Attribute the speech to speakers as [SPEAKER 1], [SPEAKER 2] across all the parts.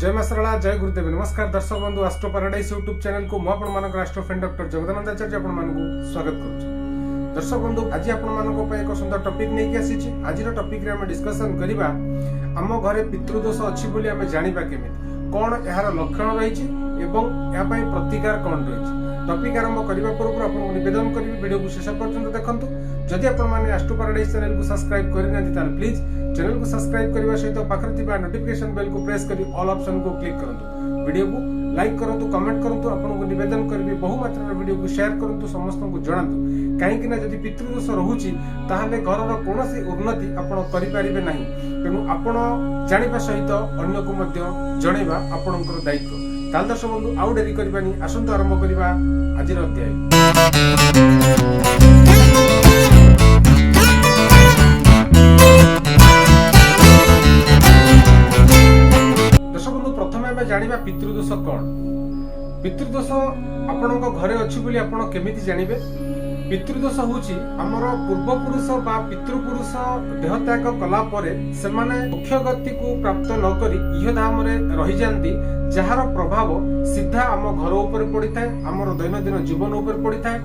[SPEAKER 1] जय मां सरला जय गुरुदेव। नमस्कार दर्शक बंधु, एस्ट्रो पैराडाइज यूट्यूब चैनल को मु आपण एस्ट्रो फ्रेंड डॉक्टर जगदानंद आचार्य आपण स्वागत करूँ। दर्शक बंधु, आज आपण एक सुंदर टॉपिक नहीं आसी। आज टॉपिक रे डिस्कशन करबा आम घरे पितृदोष अच्छी बोली आम जानिबा केमिति, कौन यार लक्षण रही एवं या प्रतिकार कौन रही। टॉपिक आरंभ करने पूर्व आपको निवेदन करी वीडियो को शेष पर्यंत देखंतु। जदि आपण एस्ट्रो पैराडाइज चैनल को सब्सक्राइब करना प्लीज चैनल को सब्सक्राइब करने सहित पाखरे थिबा नोटिफिकेशन बेल को प्रेस करी ऑल ऑप्शन को क्लिक करंतु। वीडियो को लाइक करंतु, कमेंट करंतु। आपको निवेदन करी बहु मात्रा में वीडियो को शेयर करंतु, समस्त को जणांतु। कहीं ना जदि पितृदोष रहुची ताहले घरर कोनोसी उन्नति आपण करि परिबे नाही। तेनु आपण जानिबा सहित अन्य को मध्य जणैबा आपणकर दायित्व। ताल दर्शक बंधु, आउ डेरी करबानी, आसंत आरंभ करबा आजिर अध्याय। जानिबा पितृदोष कौन। पितृदोष आपणक घरे अछि बोली आपण केमिति जानिबे। पितृदोष होछि हमर पूर्वपुरुष बा पितृपुरुष देहत्याग कला परे सेमाने मुख्य गति को प्राप्त न करी इह धाम रे रहि जानती, जहार प्रभाव सीधा आम घर ऊपर पड़ी थाए, हमर दैनंदिन जीवन ऊपर पड़ी थाए,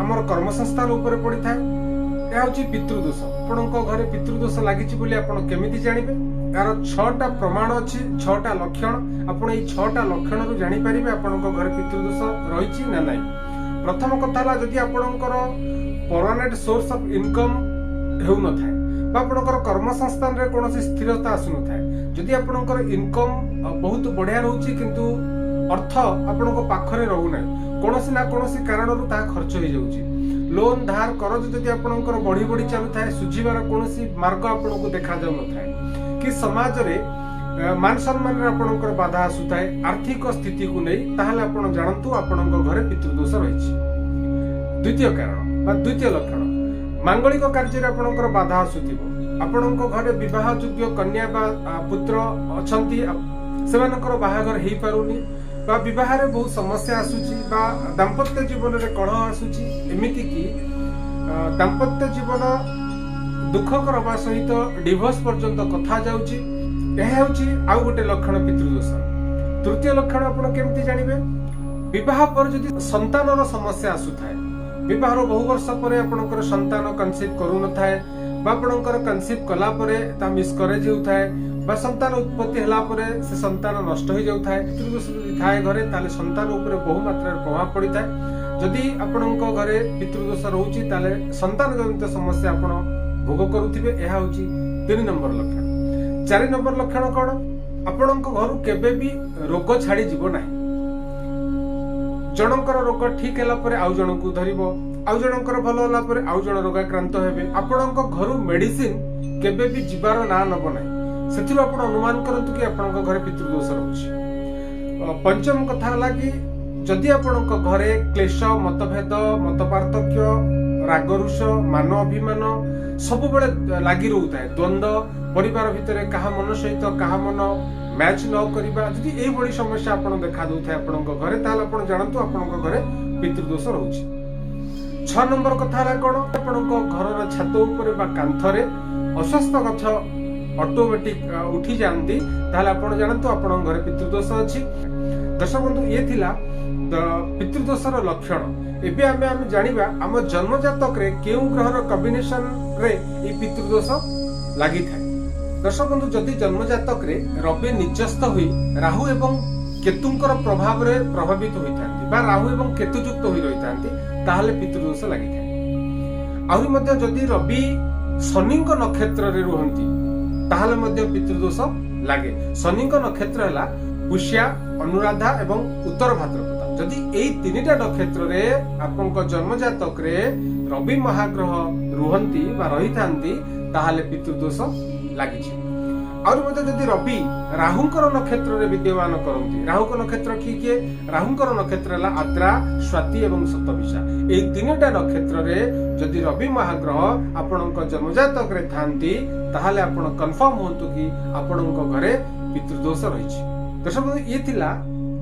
[SPEAKER 1] हमर कर्म संस्थान ऊपर पड़ी थाए। यह होछि पितृदोष। आपणक घरे पितृदोष लागिछि बोली आपण केमिति जानिबे। यार 6टा प्रमाण अच्छी, 6टा लक्षण। आपण ये 6टा लक्षण रु जानि परिबे आपणक घरे पितृदोष रहिछि ना नाही। प्रथम कथा ला, जदि आपणकर परमानेंट सोर्स ऑफ इनकम हेउ न थाए बा आपणकर कर्म संस्थान रे कोनोसी स्थिरता आसु न थाए, जदि आपणकर इनकम बहुत बढ़िया रहउछि किंतु अर्थ आपणक पाखरे रहउ नै, कोनोसी ना कोनोसी कारण रु ता खर्च हो जाउछि। लोन धार करज जदि आपणकर बढ़ी बढ़ी चालु थाए, सुझिबार कोनोसी मार्ग आपणको देखा जाउ न थाए, कि समाज रे मान सम्मान रे आपणकर बाधा आसुथाए, आर्थिक स्थिति को नहीं, ताहले आपण जानंतु आपणक घरे पितृदोष रहिछि। द्वितीय कारण बा द्वितीय लक्षण, मांगलिक कार्य रे आपणकर बाधा आसुथिबो। आपणक घरे विवाह योग्य कन्या बा पुत्र अछंती, सेमानकर बाहागर हेई पारुनी बा विवाह रे बहुत समस्या आसुची बा दाम्पत्य जीवन रे कलह आसुची। एमिति कि दाम्पत्य जीवन दुखकर हवा सहित डिवोर्स पर्यंत कथा जाउची। यह होची आउ गोटे लक्षण पितृदोष। तृतीय लक्षण आपण केमति जानिबे। विवाह पर जदि संतानर समस्या आसुथाए, विवाहर बहु वर्ष पर आपणकर संतान कन्सीव करू न थाए बा आपणकर कन्सीव कला परे ता मिसकरेज हेउथाए बा संतान उत्पत्ति हला परे से संतान नष्ट हो जाउथाए। पितृदोष जदि थाए घरे ताले संतान ऊपर बहु मात्रा रे प्रभाव पड़ी थाए। जदि आपणक घरे पितृदोष रहउची ताले संतान जनित समस्या आपण भोग करुथिबे। यह होची 3 नंबर लक्षण। 4 नंबर लक्षण कौन, आपणक घरु केबे भी रोग छाड़ी जीवो नाही। जनकर रोग ठीक हैला परे आउ जनकु धरिबो, आउ जनकर भलो होला परे आउ जन रोगाक्रांत हेबे। आपणक घरु मेडिसिन केबे भी जीवार ना नबो नाही। सेथिरो आपण अनुमान करंतु कि आपणक घरे पितृदोष रहउछि। पंचम कथा हला कि जदि आपणक घरे क्लेश, मतभेद, मतपार्थक्य, रागरुष, मान अभिमान सब बेले लागी रहउताए, द्वंद्व परिवार भितर कहा मन सहित कहा मन मैच न करिबा, जदि एई बड़ी समस्या आपण देखा दउथाय आपणक घरे, ताल आपण जानंतु आपणक घरे पितृदोष रहउछि। 6 नंबर कथा हला कोन, आपणक घरर छात ऊपर बा कांथरे अस्वस्थ गछ ऑटोमेटिक उठी जानती, ताल आपण जानंतु आपणक घरे पितृदोष अछि। दर्शक बंधु, ये थिला पितृदोषर लक्षण। एबे आमे जानिबा आम जन्म जातक रे केउ ग्रहर कॉम्बिनेशन रे ई पितृदोष लागि थाए। दर्शक बंधु, जदि जन्म जातक रे रवि निचस्थ होई राहु एवं केतुंकर प्रभाव रे प्रभावित होइथांती बा राहु एवं केतु युक्त होई रहिथांती, ताहाले पितृदोष लागि थाए। आहुरी मध्ये जदि रवि शनिंक नक्षत्र रे रुहंती ताहाले मध्ये पितृदोष लागे। शनिंक नक्षत्र हला पुष्या, अनुराधा एवं उत्तर भाद्रपद। जदि एई 3टा नक्षत्र रे आपनक जन्म जातक रे रवि महाग्रह रुहंती बा रहिथांती, ताहाले पितृदोष लागिछि। और मध्ये जदि रवि राहुंकर नक्षत्र रे विद्यमान करंती, राहुक नक्षत्र किए, राहुंकर नक्षत्र हला आद्रा, स्वाति एवं शतभिषा। एई 3टा नक्षत्र रे जदि रवि महाग्रह आपनक जन्म जातक रे थांती, ताहाले आपण कंफर्म होंतु कि आपनक घरे पितृदोष रहिछि। दर्शक, ये थिला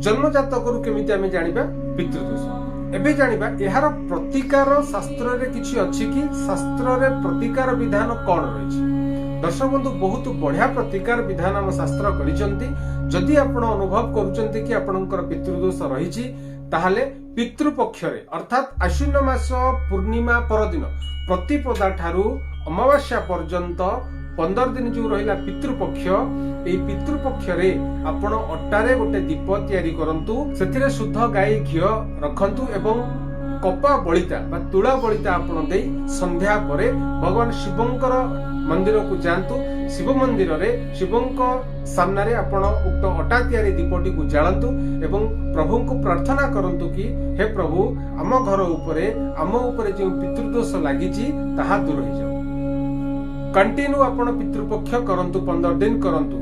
[SPEAKER 1] जन्म जातक रु केमिति आमे जानिबा पितृदोष। एबे जानिबा एहार प्रतिकार शास्त्र रे किछि अछि कि शास्त्र रे प्रतिकार विधान कोन रहिछि। दर्शक बंधु बहुत बढ़िया प्रतिकार विधान आम शास्त्र करिसंती। जदि आपण अनुभव करूचंती कि आपणकर पितृदोष रहिछि ताहाले पितृपक्ष रे अर्थात आश्विन मास पूर्णिमा परदिन प्रतिपदा ठारू अमावास्या पर्यंत 15 दिन जो रहिला पितृपक्ष एई पितृपक्ष रे आपण अट्टारे गोटे दीप तयारी करंतु सेथिरे शुद्ध गाई घियो रखंतु एवं कपा बलिता बा तुला बलिता आपण देई संध्या परे भगवान शिवंकर मंदिर को जांतु। शिव मंदिर रे शिवंक सामना रे आपण उक्त अटा तयारी दीपटी को जाळंतु एवं प्रभु को प्रार्थना करंतु कि हे प्रभु आम घर उपरे आम उपरे जो पितृदोष लागिछि ताहा दूर हो जाऊ। कंटिन्यू आपण पितृपक्ष करंतु 15 दिन करंतु।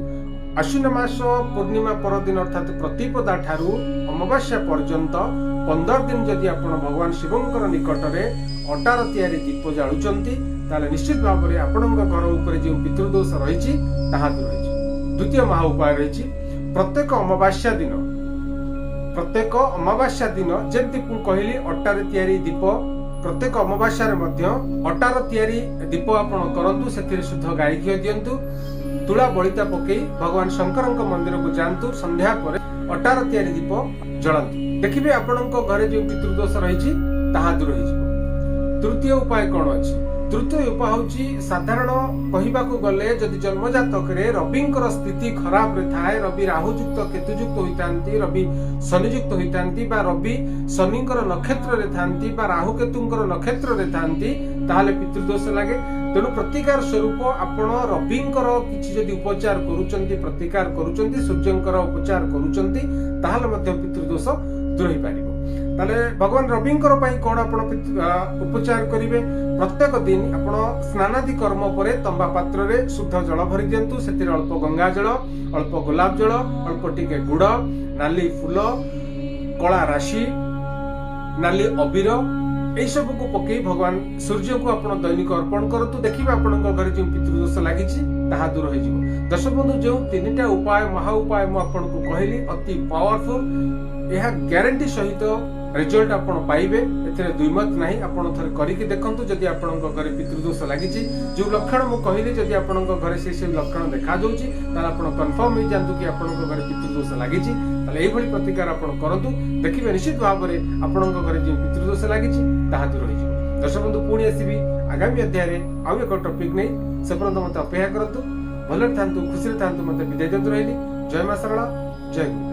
[SPEAKER 1] आश्विन मास पूर्णिमा परदिन अर्थात प्रतिपदा ठारू अमावास्या पर्यंत 15 दिन जदि आपण भगवान शिवंकर निकट रे अटार तयारी दीप जाळुचंती ताले निश्चित भाव में आपणଙ୍କ घर ऊपर जो पितृदोष रही ताहा दूर हो। द्वितीय महा उपाय रही प्रत्येक अमावास्या दिन जेमती कहली अटार तयारी दीप प्रत्येक अमावास्या अटार तयारी दीप आपण करंतु सेथिरे शुद्ध गाई घियो दियंतु तुला बलिता पकई भगवान शंकरଙ୍କ मंदिर को जांतु संध्या पर अटार तयारी दीप जळंतु देखिबे आपणଙ୍କ घरे जो पितृदोष रही ताहा दूर हो। तृतीय उपाय कौन अछि? तृतीय उपाय होची साधारण कहिबाकू गले जदि जन्म जातक रे रविंकर स्थिति खराब रे थाए रवि राहुयुक्त केतुयुक्त होइतांती रवि शनियुक्त होइतांती बा रवि शनिकर नक्षत्र रे थांती बा राहु केतुंकर नक्षत्र रे थांती ताहाले पितृदोष लागे। तेणु प्रतिकार स्वरूप आपण रविंकर किछि जदि उपचार करूचंती प्रतिकार करूचंती सूर्यंकर उपचार करूचंती ताहाले मध्ये पितृदोष दूर होई पारिबो। ताले भगवान रविंकर पई कोन आपण उपचार करिवे? प्रत्येक दिन आपण स्नानादि कर्म परे तंबा पात्र रे शुद्ध जल भरि दियंतु सेतिर अल्प गंगा जल अल्प गुलाब जल अल्प टिके गुड़ नाली फूल कला राशि नाली अबीर एई सब को पकई भगवान सूर्य को आपण दैनिक अर्पण करतु। देखिबा आपनक घरे जे पितृदोष लागिछि ताहा दूर होई जिवो। दर्शक बंधु जो तीनटा उपाय महा उपाय म आपण को कहली अति पावरफुल यह ग्यारंटी सहित रिजल्ट आपण पाइबे एथिरे दुई मत नाही। आपण थरे करिके देखंतु जदि आपनक घरे पितृदोष लागिछि जो लक्षण मु कहली जदि आपनक घरे से लक्षण देखा जाउछि ताला आपण कंफर्म हो जानतु कि आपनक घरे पितृदोष लागिछि ताले एई भली प्रतिकार आपण करंतु देखिबे निश्चित भाव रे आपनक घरे जे पितृदोष लागिछि ताहा दूर होई जिवो। दर्शक बंधु पुणी आसीबी आगामी अध्याय रे आउ एक टॉपिक नै से पर्यंत मते अपेक्षा करंतु। भले थांतु खुशी थांतु मते विदाय देंतु रहिली। जय मां सरला जय गुरु।